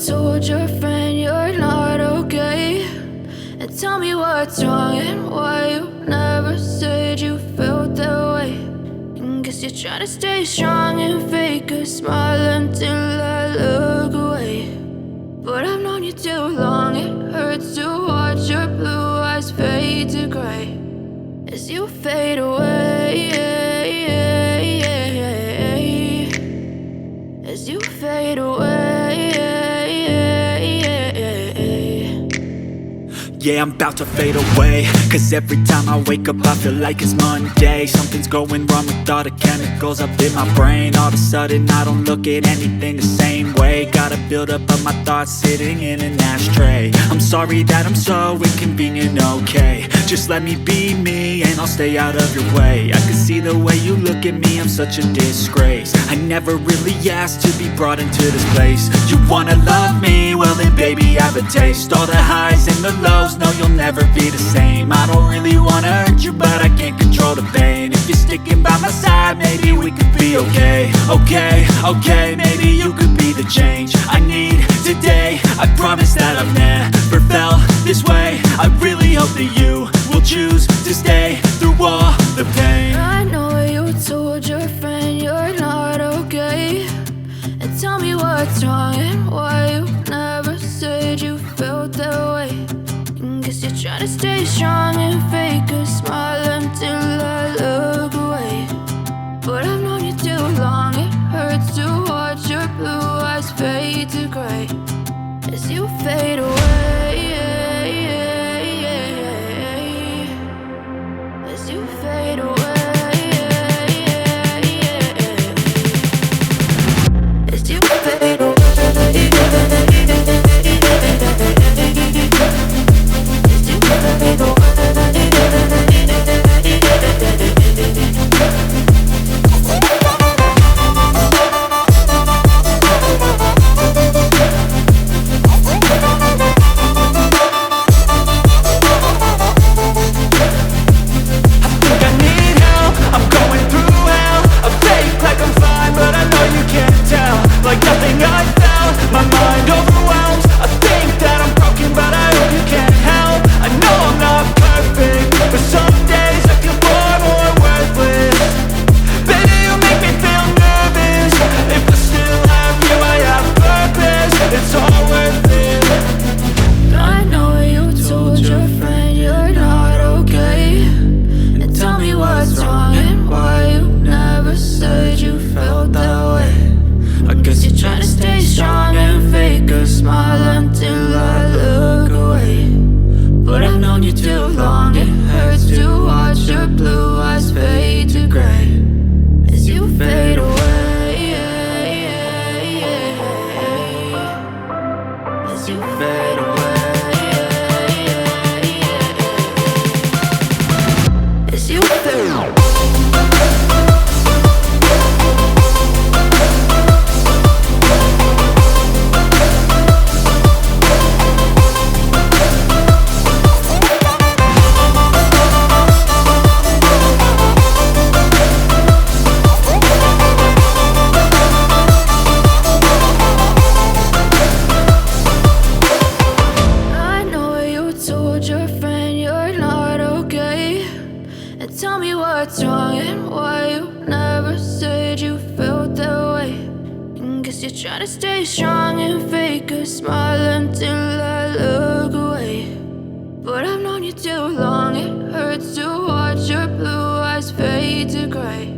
told your friend you're not okay, and tell me what's wrong and why you never said you felt that way. And guess you're trying to stay strong and fake a smile until I look away. But I've known you too long, it hurts to watch your blue eyes fade to gray as you fade away, as you fade away. Yeah, I'm about to fade away, cause every time I wake up I feel like it's Monday. Something's going wrong with all the chemicals up in my brain. All of a sudden I don't look at anything the same way. Gotta build up of my thoughts sitting in an ashtray. I'm sorry that I'm so inconvenient, okay. Just let me be me and I'll stay out of your way. I can see the way you look at me, I'm such a disgrace. I never really asked to be brought into this place. You wanna love me? Well then baby I have a taste. All the highs and the lows, no you'll never be the same. I don't really wanna hurt you but I can't control the pain. If you're sticking by my side maybe we could be okay. Okay, maybe you could be the change I need today. I promise that I've never felt this way. I really hope that you will choose to stay through all the pain. I know you told your friend you're not okay, and tell me what's wrong and why you never said you felt that way. And guess you're trying to stay strong and fake a smile until I look away. But I've known you too long, it hurts to watch your blue eyes fade to gray as you fade away, as you fade away, as you fade away. Like nothing I felt, my mind overwhelmed. I think that I'm broken but I hope you can't help. I know I'm not perfect, but some days I feel far more worthless. Baby, you make me feel nervous. If I still have you, I have purpose. It's all worth it. I know you told your friend you're not okay, and tell me what's wrong and why you never said you felt that way. I guess you're trying to stay strong and fake a smile until I look away. But I've known you too long, it hurts to watch your blue eyes fade to gray as you fade away, as you fade away, as you fade away. Your friend you're not okay, and tell me what's wrong and why you never said you felt that way. And guess you're trying to stay strong and fake a smile until I look away. But I've known you too long, it hurts to watch your blue eyes fade to gray